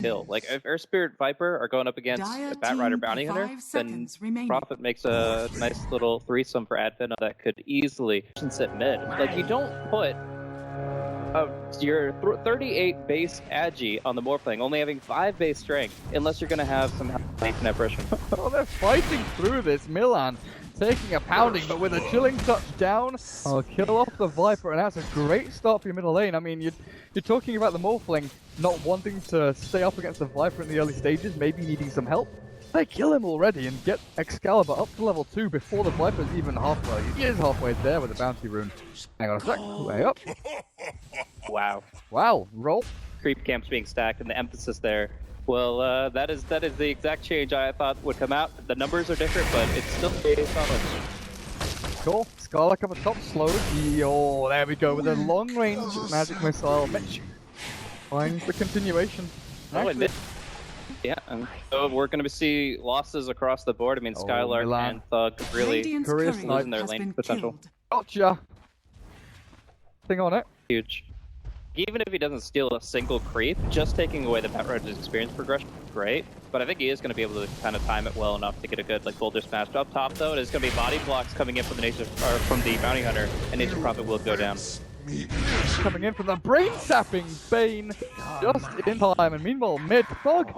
kill. Like if Earth Spirit Viper are going up against a Bat Rider Bounty Hunter, then Prophet makes a nice little threesome for Advent that could easily sit mid. Like you don't put your 38 base Agi on the Morphling, only having 5 base strength, unless you're going to have some net pressure. Oh, they're fighting through this. Milan taking a pounding, but with a chilling touch down, I'll kill off the Viper, and that's a great start for your middle lane. I mean, you're talking about the Morphling not wanting to stay up against the Viper in the early stages, maybe needing some help. They kill him already and get Excalibur up to level 2 before the Viper's even halfway. He is halfway there with the bounty rune. Hang on a sec, way up. Wow. Wow, roll. Creep camps being stacked and the emphasis there. Well, that is the exact change I thought would come out. The numbers are different, but it's still a solid. Cool. Scarlet up the top, slowed. Oh, there we go with a long range magic missile. Mitch finds the continuation. Yeah, and so we're going to see losses across the board. I mean, Skylark and Thug really losing their lane potential. Gotcha. Thing on it. Huge. Even if he doesn't steal a single creep, just taking away the Bat Rider's experience progression, great. But I think he is going to be able to kind of time it well enough to get a good boulder smash. Up top, though, it is going to be body blocks coming in from the Bounty Hunter, and Nature Prophet will go down. Coming in from the brain-sapping Bane, just in time. And meanwhile, mid, Thug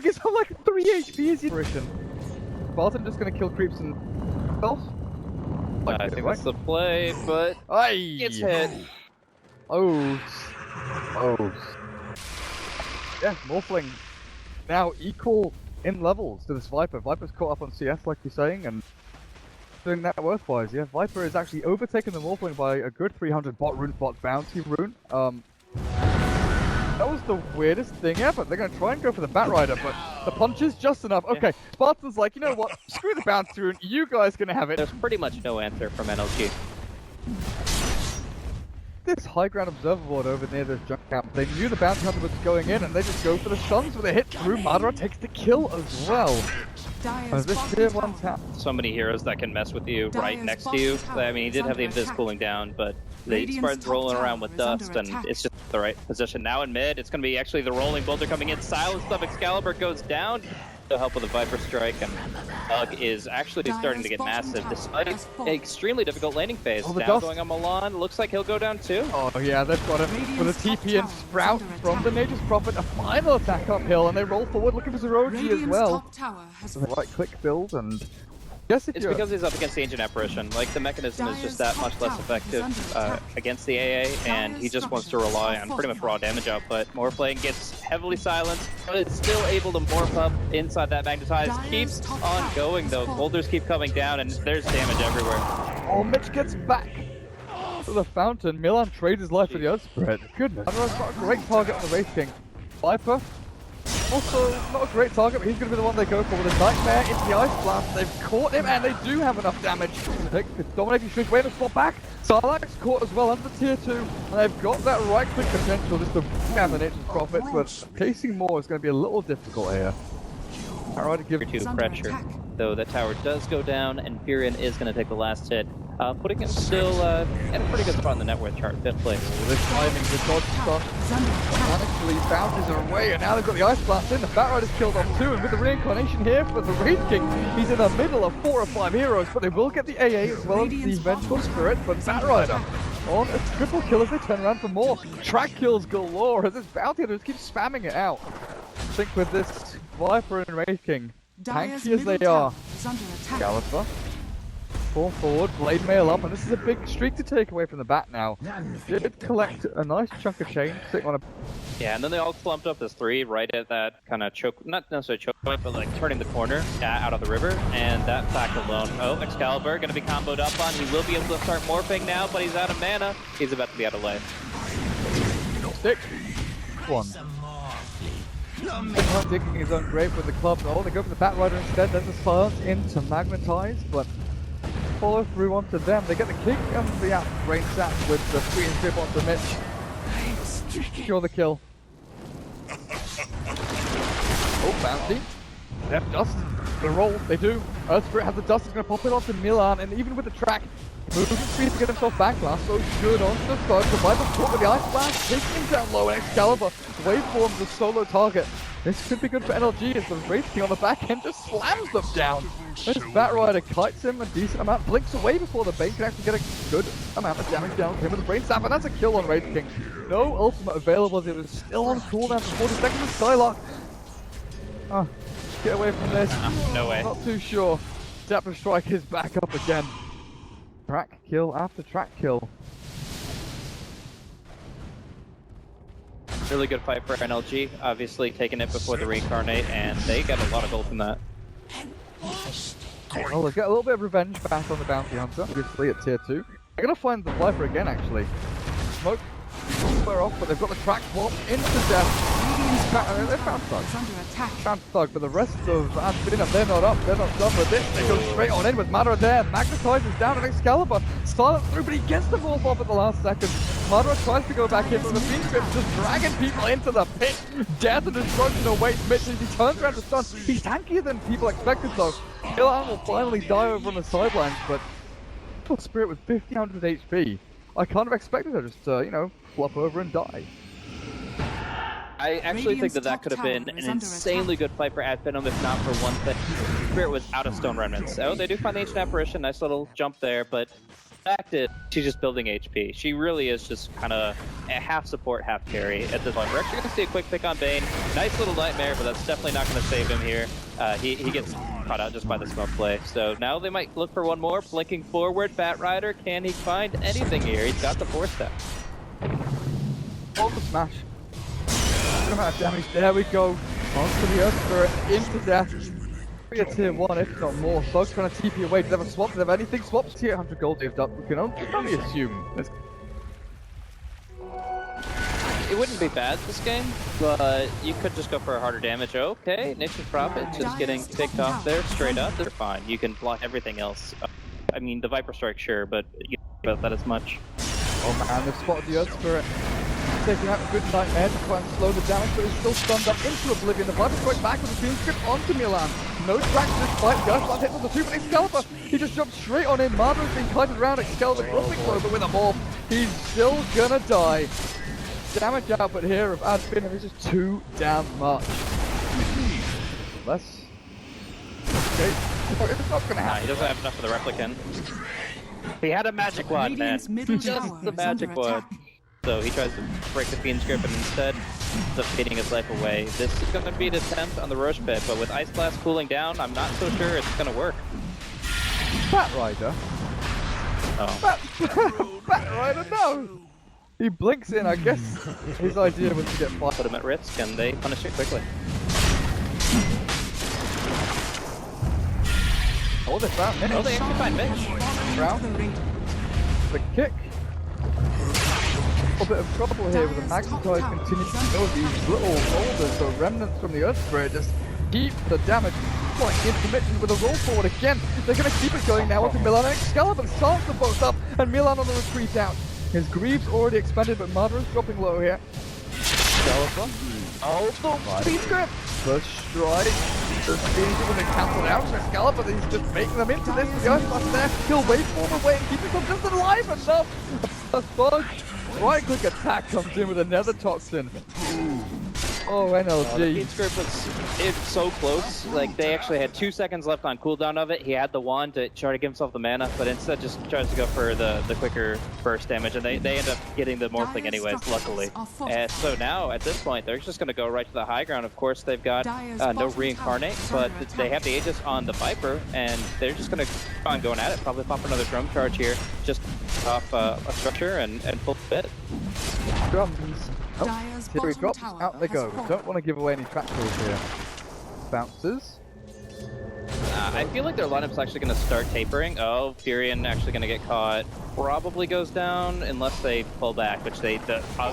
is on like 3 HP as your Spartan just going to kill creeps and self. I think that's the play, but it's hit. Oh. Yeah, Morphling now equal in levels to this Viper. Viper's caught up on CS, like you're saying, and doing that worth-wise. Yeah, Viper is actually overtaken the Morphling by a good 300 bot bounty rune. That was the weirdest thing ever. They're going to try and go for the Bat Rider, but the punch is just enough. Okay, Spartan's like, you know what? Screw the bounty rune. You guys going to have it. There's pretty much no answer from NLG. This high ground observer board over near this junk camp. They knew the bounty hunter was going in, and they just go for the stuns with a hit through. Madara takes the kill as well. As this tier 1 tap. So many heroes that can mess with you right next to you. I mean, he did have the invis cooling down, but the Spartan's rolling around with dust, and it's just the right position. Now in mid, it's going to be actually the rolling boulder coming in. Silence of Excalibur goes down. To help with a Viper strike, and Thug is actually starting to get massive despite an extremely difficult laning phase. Now going on Milan, looks like he'll go down too. Oh yeah, they've got him with a TP and Sprout from the Nature's Prophet, a final attack uphill, and they roll forward looking for Zeroji as well. The right click build, and it's because he's up against the Ancient Apparition. Like, the mechanism is just that much less effective against the AA, and he just wants to rely on pretty much raw damage output. Morphling gets heavily silenced, but it's still able to morph up inside that magnetize. Keeps on going, though. Boulders keep coming down, and there's damage everywhere. Oh, Mitch gets back to the fountain. Milan trades his life for the outspread. Goodness. Admiral's not a great target on the Wraith King. Viper. Also, not a great target, but he's going to be the one they go for with a Nightmare into the Ice Blast. They've caught him, and they do have enough damage. Dominating Shrink, wait a spot back. Sarlac's caught as well under tier 2, and they've got that right click potential just to have the Nature's Prophet, but chasing more is going to be a little difficult here. Alright, to give it to pressure. Though the tower does go down, and Furion is going to take the last hit, putting him still in a pretty good spot in the net worth chart, 5th place. This timing, the dodge stuff, actually bounces away, and now they've got the Ice Blast in. The Bat Rider's killed off too, and with the reincarnation here for the Wraith King, he's in the middle of 4 or 5 heroes, but they will get the AA as well as the Vengeful Spirit, but Bat Rider on a triple kill as they turn around for more. Track kills galore as this bounty hunter just keeps spamming it out. I think with this Viper and Wraith King, tanky as they are, Excalibur, fall forward, Blade Mail up, and this is a big streak to take away from the Bat now. Did collect a nice chunk of chain, sitting on a... Yeah, and then they all clumped up as 3 right at that kind of choke, not necessarily choke point, but like turning the corner out of the river, and that fact alone. Oh, Excalibur going to be comboed up on. He will be able to start morphing now, but he's out of mana. He's about to be out of life. Stick. 1. Not digging his own grave with the club. Oh, they go for the Bat Rider instead. There's a silence into Magnetize, but follow through onto them. They get the kick and the brain sap with the 3 and 3 onto Mitch. Secure the kill. Oh, bounty. Left dust. The roll, they do. Earth Spirit has the dust, is going to pop it onto Milan, and even with the track, moving speed to get himself back. Lasso good onto the Thug. The Viper's caught with the Ice Blast, taking him down low, and Excalibur waveforms the solo target. This could be good for NLG as the Wraith King on the back end just slams them down. This Batrider kites him a decent amount, blinks away before the Bane can actually get a good amount of damage down on him with the Brain Sap, and that's a kill on Wraith King. No ultimate available as it was still on cooldown for 40 seconds with Skylark. Get away from this. No way. Not too sure. Dapper Strike is back up again. Track kill after track kill. Really good fight for NLG, obviously taking it before the reincarnate, and they got a lot of gold from that. Well, they've got a little bit of revenge back on the Bounty Hunter, obviously at tier 2. They're going to find the Viper again, actually. Smoke, square off, but they've got the track swap into death. They found Thug. Found Thug, but the rest of FINEM, they're not up, they're not done with this. They go straight on in with Madara there. Magnetizes down an Excalibur. Silent through, but he gets the ball off at the last second. Madara tries to go back in, but the Fiend Grip just dragging people into the pit. Death and destruction awaits Mitch as he turns around to stun. He's tankier than people expected though. Milan will finally die over on the sidelines, but Spirit with 1500 HP. I kind of expected her just to, you know, flop over and die. I actually think that could have been an insanely good fight for FINEM if not for one thing. Spirit was out of Stone Remnants. Oh, they do find the Ancient Apparition, nice little jump there, but the fact is, she's just building HP. She really is just kind of a half support, half carry at this point. We're actually going to see a quick pick on Bane. Nice little Nightmare, but that's definitely not going to save him here. He gets caught out just by the smoke play. So now they might look for one more. Blinking forward, Batrider, can he find anything here? He's got the 4-step. Oh, the smash. Good amount of damage. There we go. Onto the Earth Spirit, into death. We get tier 1, if not more. Thug's trying to TP away. Do they have a swap? Do they have anything? Swaps tier 100 gold saved up. We can only assume. It wouldn't be bad this game, but you could just go for a harder damage. Okay, Nature's Prophet just getting picked off there, straight up. They're fine. You can block everything else. I mean, the Viper Strike, sure, but you don't about that as much. Oh man, they've spotted the Earth Spirit. Taking out a good Nightmare to try and slow the damage, but he's still stunned up into Oblivion. The Viper Strike back with the Fiend Grip onto Milan. No tracks in this fight. Gershman hits on the 2, but Excalibur, he just jumps straight on in. Madara's being kited around. Excalibur dropping low, but with a morph, he's still gonna die. Damage output here of FINEM is just too damn much. Less. Okay, it's not gonna happen. He doesn't have enough for the replicant. He had a magic wand, man. Just the magic wand. So he tries to break the Fiend's grip and instead ends up fading his life away. This is going to be an attempt on the Roche Pit, but with Ice Blast cooling down, I'm not so sure it's going to work. Batrider? Oh. Batrider, no! He blinks in, I guess his idea was to get fire. Put him at risk and they punish it quickly. Oh, they found Mitch. Oh, they actually find Mitch. Round. The kick. A bit of trouble here with the Magnetize continues to go. These little boulders, the remnants from the Earth Spirit, just keep the damage point into Mitch with a roll forward again. They're going to keep it going now onto Milan and Excalibur. Starts them both up, and Milan on the retreat out. His Greaves already expanded, but Madara's dropping low here. Excalibur. Oh, the Fiend Grip. The strike. The Fiend Grip with it cancelled out. So Excalibur, he's just making them into this with the Ice Blast there. He'll wait for them away and keep them just alive enough. A Thug. Right click attack comes in with another toxin. Oh, NLG. The Fiend's Grip it's so close. Like, they actually had 2 seconds left on cooldown of it. He had the wand to try to give himself the mana, but instead just tries to go for the quicker burst damage, and they end up getting the Morphling anyways, luckily. And so now, at this point, they're just going to go right to the high ground. Of course, they've got no Reincarnate, but they have the Aegis on the Viper, and they're just going to keep on going at it. Probably pop another drum charge here, just off a structure and full fit. Drums. Oh, here he drops, out they go. Don't want to give away any track kills here. Bounces. I feel like their lineup's actually going to start tapering. Oh, Furion actually going to get caught. Probably goes down unless they pull back, which they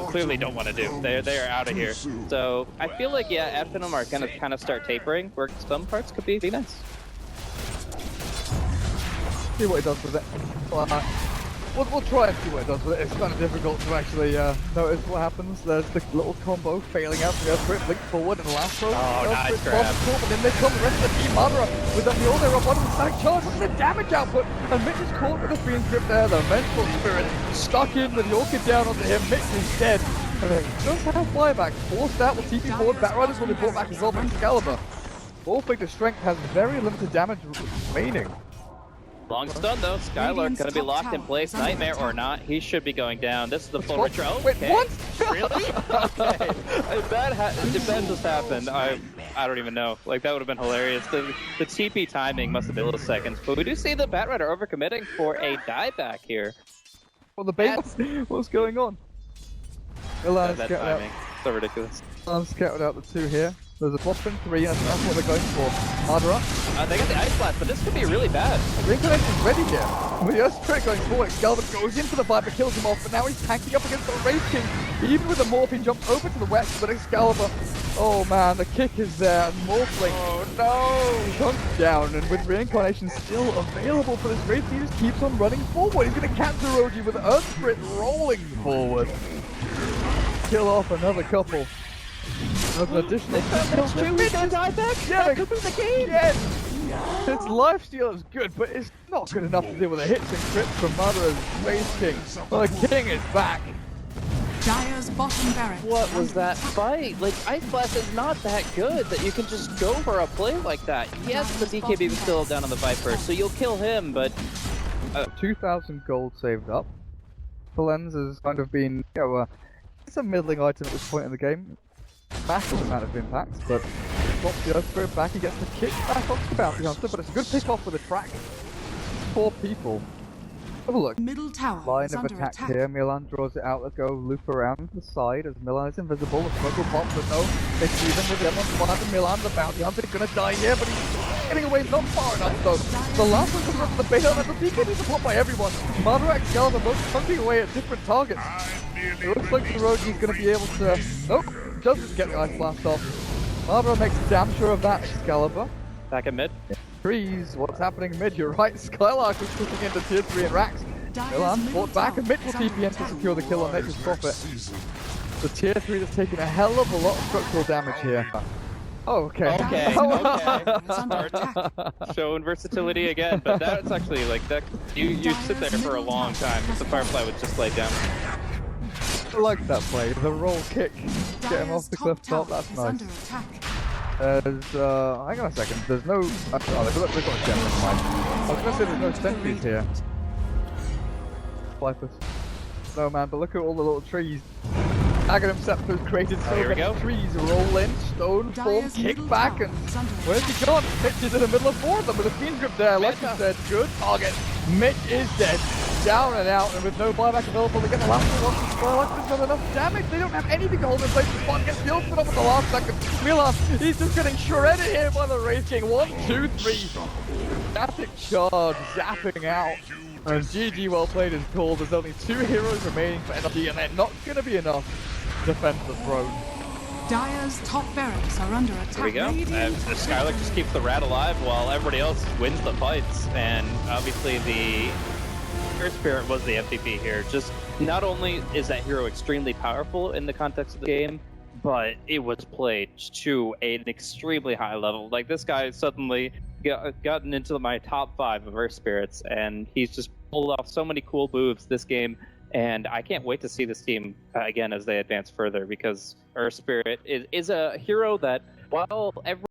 clearly don't want to do. They're out of here. So I feel like, yeah, FINEM are going to kind of start tapering, where some parts could be nice. See what he does with it. We'll try and see what it does with it. It's kind of difficult to actually notice what happens. There's the little combo failing out from the Earth Spirit, blink forward and last throw. Oh, nice grab. But then they come the rest of the team, Madara with the Mule there on bottom, static charge, look at the damage output. And Mitch is caught with the Fiend Grip there, the Mental Spirit stuck in with the Orchid down onto him. Mitch is dead. Don't have flyback. Forced out with TP forward. Batriders will be brought back as well by Excalibur. Ball-Fight's strength has very limited damage remaining. Long stun though. Skylark gonna be locked in place. Nightmare or not, he should be going down. This is the full retro. Wait, what? Really? Okay. If that just happened, I don't even know. Like, that would have been hilarious. The TP timing must have been milliseconds. But we do see the Batrider overcommitting for a dieback here. Well, the bait. What's going on? Milan's that scouted timing. out. So ridiculous. Milan's scouted out the two here. There's a flop in 3, and that's what they're going for. Madara. They got the Ice Blast, but this could be really bad. Reincarnation's ready here. With the Earth Spirit going forward, Excalibur goes into the Viper, kills him off, but now he's tanking up against the Wraith King. Even with the Morph, he jumps over to the west, but Excalibur, oh man, the kick is there, and Morphling, oh no! Chunks down, and with Reincarnation still available for this Wraith, he just keeps on running forward. He's going to catch Roji with the Earth Spirit rolling forward. Kill off another couple. Another additional kill. He's gonna die back? Yeah, that could be the game! Yes! His lifesteal is good, but it's not good enough to deal with the hits and crits from Madara's Wraith King. Well, the King is back. Dire's bottom barracks. What was that fight? Like, Ice Blast is not that good that you can just go for a play like that. Yes, the DKB was still down on the Viper, so you'll kill him, but... 2,000 gold saved up. The lens has kind of been, you know, it's a middling item at this point in the game. Massive amount of impact, but drops the Earth Spirit back, he gets the kick back off the Bounty Hunter, but it's a good pick off with a track. 4 people. Have a look. Middle tower Line is of under attack here, Milan draws it out, let's go loop around the side as Milan is invisible, the smoke will pop, but no, they see them with them on fire to Milan, the Bounty Hunter is gonna die here, but he's getting away not far enough though. The last one comes up to the bait and the DKB is pop by everyone. Madara and Excalibur both punching away at different targets. It looks like Roji's gonna be able to, nope, doesn't get the Ice Blast off. Madara makes damn sure of that, Excalibur. Back at mid. Trees, what's happening mid? You're right, Skylark is pushing into tier 3 and racks. Milan fought back and Mitch will TP in to secure the kill on Nature's Prophet. The tier 3 that's taking a hell of a lot of structural damage here. Oh, okay. Okay. Showing versatility again, but that's actually like that. You sit there for a long time because the Firefly would just lay down. I like that play, the roll kick. Get him off the cliff top, that's nice. There's, hang on a second, there's no... Oh, they've got a gem, never mind. I was gonna say there's no sentries here. Flypus. No man, but look at all the little trees. Aghanim Scepter's created so many trees. Roll in, stone form, kick back, and where's he gone? Mitch is in the middle of 4 of them with a Fiend Grip there. Like you said, good target. Mitch is dead. Down and out, and with no buyback available, they get the last one off the Skylark. There's not enough damage. They don't have anything to hold in place. The Spawn gets the ultimate off at the last second. Milan, he's just getting shredded here by the Wraith King. 1, 2, 3. Static charge, zapping out. And GG well played is called. There's only 2 heroes remaining for NLG, and they're not going to be enough to defend the throne. Dire's top barracks are under attack. Here we go. Skylark just keeps the rat alive while everybody else wins the fights. And obviously the Earth Spirit was the MVP here. Just not only is that hero extremely powerful in the context of the game, but it was played to an extremely high level. Like, this guy suddenly gotten into my top 5 of Earth Spirits, and he's just pulled off so many cool moves this game. And I can't wait to see this team again as they advance further, because Earth Spirit is a hero that, while every